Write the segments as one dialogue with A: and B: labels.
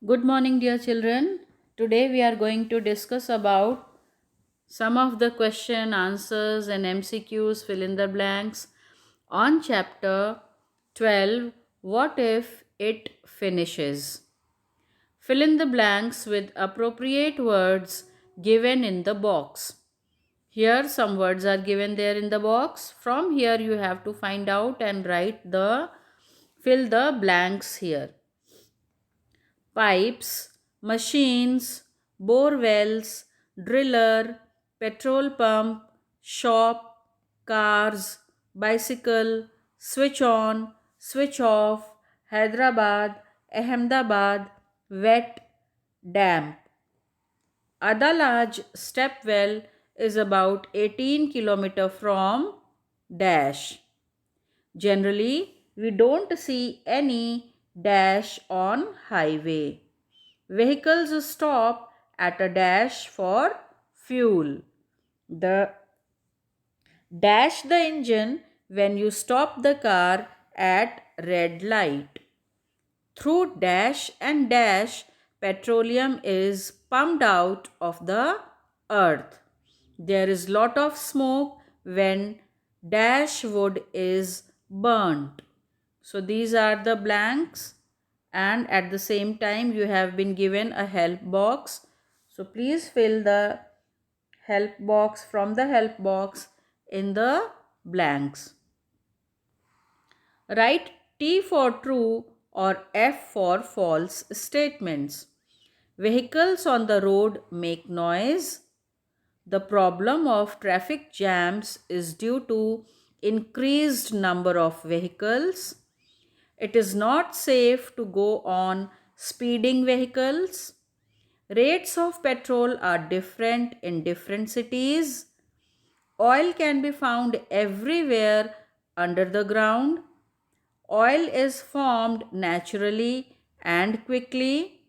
A: Good morning, dear children. Today we are going to discuss about some of the question, answers, and MCQs, fill in the blanks on chapter 12. What if it finishes? Fill in the blanks with appropriate words given in the box. Here, some words are given there in the box. From here, you have to find out and fill the blanks here. Pipes, machines, bore wells, driller, petrol pump, shop, cars, bicycle, switch on, switch off, Hyderabad, Ahmedabad, wet, damp. Adalaj step well is about 18 km from dash. Generally, we don't see any dash on highway. Vehicles stop at a dash for fuel. The dash the engine when you stop the car at red light. Through dash and dash, petroleum is pumped out of the earth. There is lot of smoke when dash wood is burnt. So these are the blanks, and at the same time you have been given a help box. So please fill the help box from the help box in the blanks. Write T for true or F for false statements. Vehicles on the road make noise. The problem of traffic jams is due to increased number of vehicles. It is not safe to go on speeding vehicles. Rates of petrol are different in different cities. Oil can be found everywhere under the ground. Oil is formed naturally and quickly.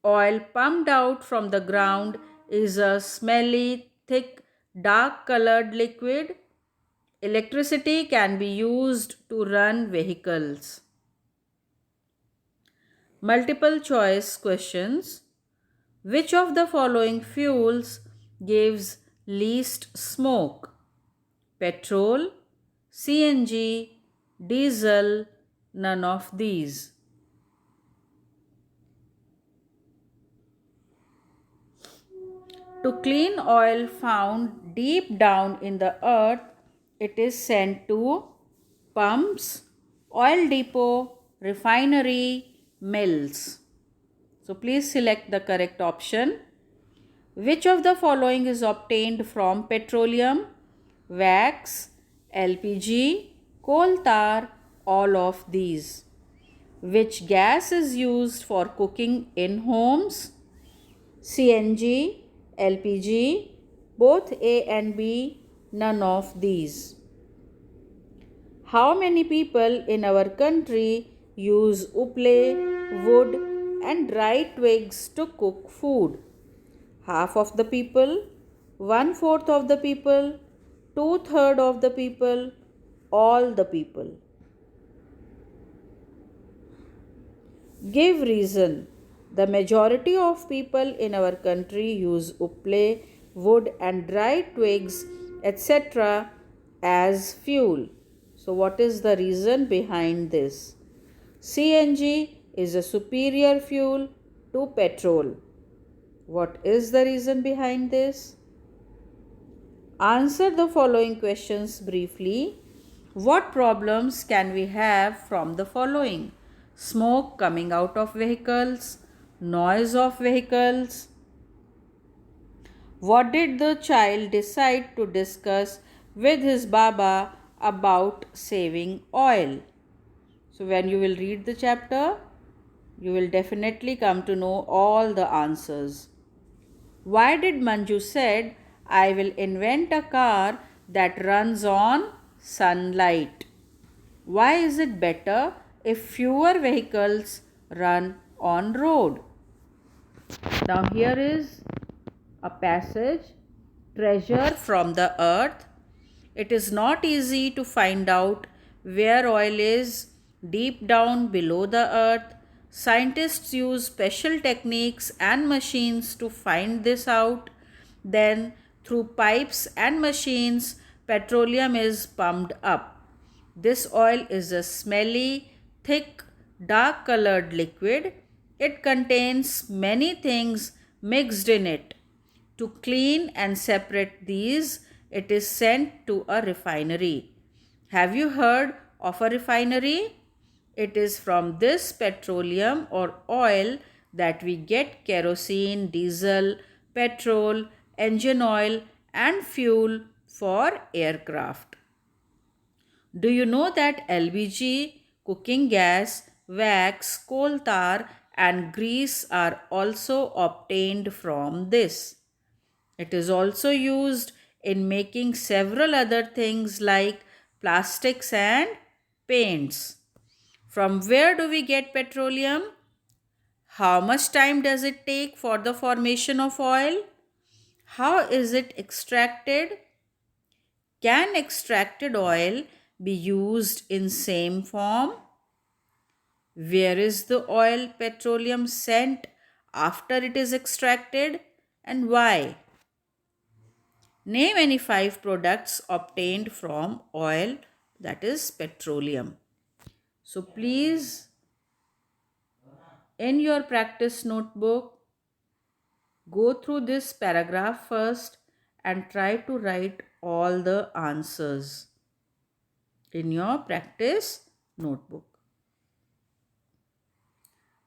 A: Oil pumped out from the ground is a smelly, thick, dark colored liquid. Electricity can be used to run vehicles. Multiple choice questions. Which of the following fuels gives least smoke? Petrol, CNG, diesel, none of these. To clean oil found deep down in the earth, it is sent to pumps, oil depot, refinery, mills. So please select the correct option. Which of the following is obtained from petroleum, wax, LPG, coal tar, all of these? Which gas is used for cooking in homes? CNG, LPG, both A and B, none of these. How many people in our country use uple, wood, and dry twigs to cook food? Half of the people, 1/4 of the people, 2/3 of the people, all the people. Give reason. The majority of people in our country use uple, wood, and dry twigs, etc. as fuel. So, what is the reason behind this? CNG is a superior fuel to petrol. What is the reason behind this? Answer the following questions briefly. What problems can we have from the following? Smoke coming out of vehicles, noise of vehicles. What did the child decide to discuss with his Baba about saving oil? So when you will read the chapter, you will definitely come to know all the answers. Why did Manju said, I will invent a car that runs on sunlight? Why is it better if fewer vehicles run on road? Now here is a passage, treasure from the earth. It is not easy to find out where oil is deep down below the earth. Scientists use special techniques and machines to find this out. Then, through pipes and machines, petroleum is pumped up. This oil is a smelly, thick, dark colored liquid. It contains many things mixed in it. To clean and separate these, it is sent to a refinery. Have you heard of a refinery? It is from this petroleum or oil that we get kerosene, diesel, petrol, engine oil, and fuel for aircraft. Do you know that LPG, cooking gas, wax, coal tar, and grease are also obtained from this? It is also used in making several other things like plastics and paints. From where do we get petroleum? How much time does it take for the formation of oil? How is it extracted? Can extracted oil be used in same form? Where is the oil petroleum sent after it is extracted and why? Name any 5 products obtained from oil, that is petroleum. So please, in your practice notebook, go through this paragraph first and try to write all the answers in your practice notebook.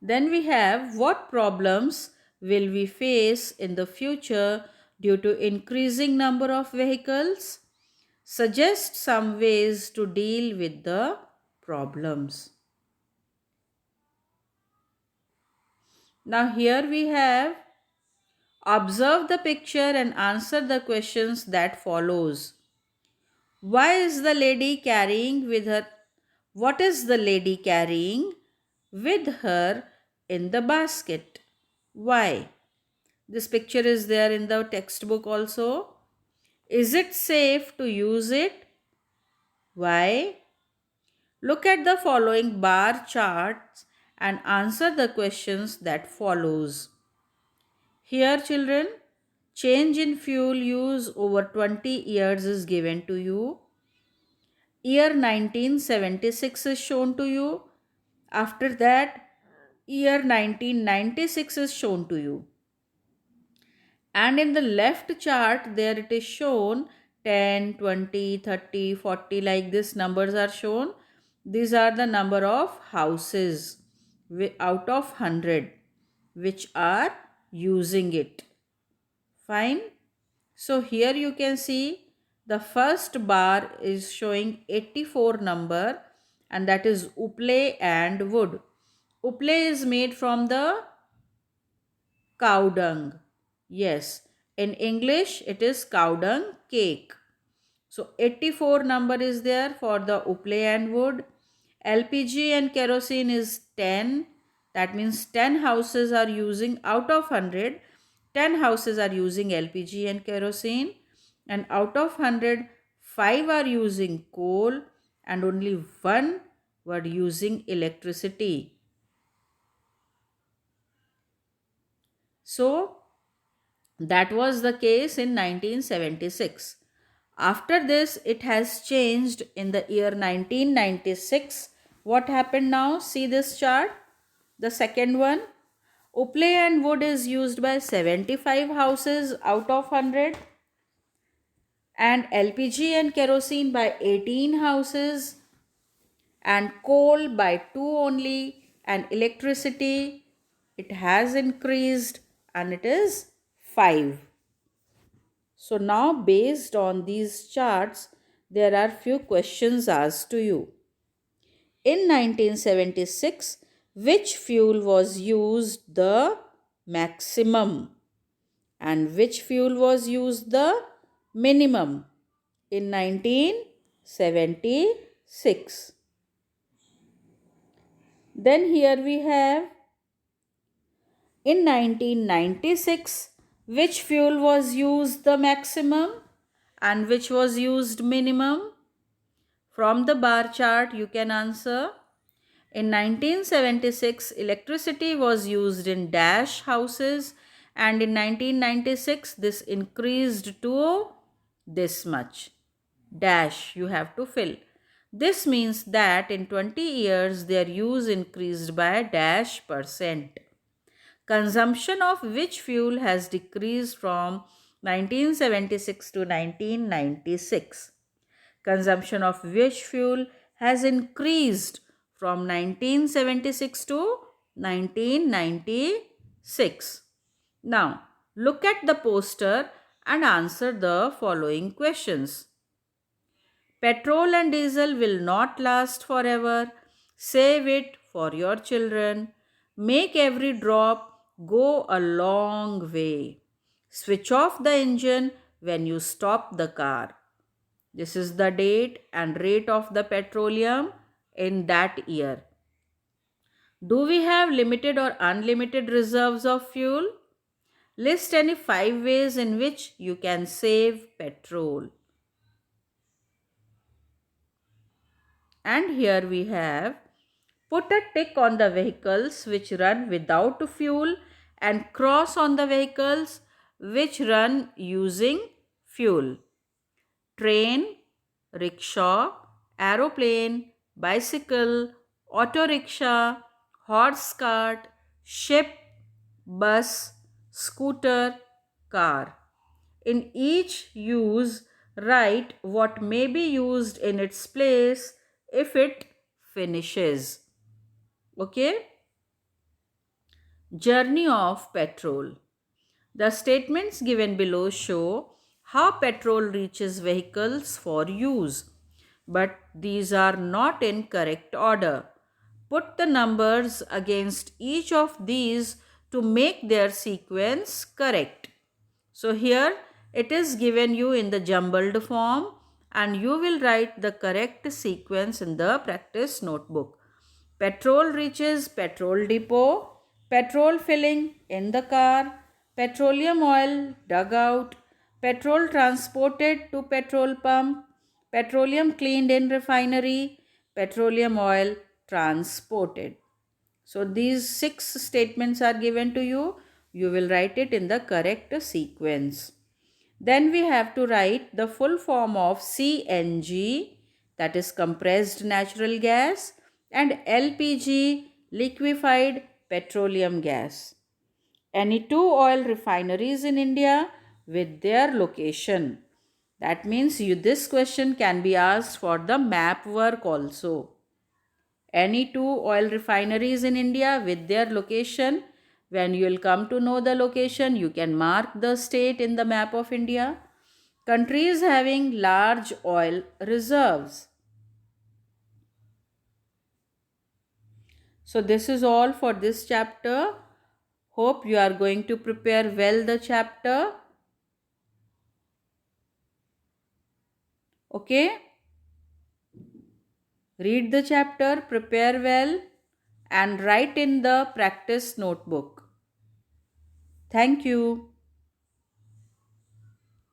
A: Then we have, what problems will we face in the future due to increasing number of vehicles? Suggest some ways to deal with the problems. Now here we have, observe the picture and answer the questions that follows. Why is the lady carrying with her? What is the lady carrying with her in the basket? Why? This picture is there in the textbook also. Is it safe to use it? Why? Look at the following bar charts and answer the questions that follows. Here children, change in fuel use over 20 years is given to you. Year 1976 is shown to you. After that, year 1996 is shown to you. And in the left chart, there it is shown 10, 20, 30, 40, like this numbers are shown. These are the number of houses out of 100 which are using it. Fine. So here you can see the first bar is showing 84 number, and that is uple and wood. Uple is made from the cow dung. Yes, in English it is cow dung cake. So 84 number is there for the uple and wood. LPG and kerosene is 10. That means 10 houses are using, out of 100, 10 houses are using LPG and kerosene, and out of 100, 5 are using coal and only 1 were using electricity. So that was the case in 1976. After this, it has changed in the year 1996. What happened now? See this chart. The second one. Uple and wood is used by 75 houses out of 100. And LPG and kerosene by 18 houses. And coal by 2 only. And electricity, it has increased and it is 5. So now based on these charts, there are few questions asked to you. In 1976, which fuel was used the maximum and which fuel was used the minimum in 1976? Then here we have, in 1996, which fuel was used the maximum and which was used minimum? From the bar chart you can answer. In 1976, electricity was used in dash houses, and in 1996, this increased to this much. Dash you have to fill. This means that in 20 years, their use increased by dash percent. Consumption of which fuel has decreased from 1976 to 1996? Consumption of which fuel has increased from 1976 to 1996? Now, look at the poster and answer the following questions. Petrol and diesel will not last forever. Save it for your children. Make every drop go a long way. Switch off the engine when you stop the car. This is the date and rate of the petroleum in that year. Do we have limited or unlimited reserves of fuel? List any 5 ways in which you can save petrol. And here we have, put a tick on the vehicles which run without fuel and cross on the vehicles which run using fuel. Train, rickshaw, aeroplane, bicycle, auto rickshaw, horse cart, ship, bus, scooter, car. In each use, write what may be used in its place if it finishes. Okay? Journey of petrol. The statements given below show how petrol reaches vehicles for use, but these are not in correct order. Put the numbers against each of these to make their sequence correct. So here it is given you in the jumbled form, and you will write the correct sequence in the practice notebook. Petrol reaches petrol depot, petrol filling in the car, petroleum oil dug out, petrol transported to petrol pump, petroleum cleaned in refinery, petroleum oil transported. So these 6 statements are given to you. You will write it in the correct sequence. Then we have to write the full form of CNG, that is compressed natural gas, and LPG, liquefied petroleum gas. Any 2 oil refineries in India with their location. That means this question can be asked for the map work also. Any 2 oil refineries in India with their location. When you will come to know the location, you can mark the state in the map of India. Countries having large oil reserves. So this is all for this chapter. Hope you are going to prepare well the chapter. Okay? Read the chapter, prepare well, and write in the practice notebook. Thank you.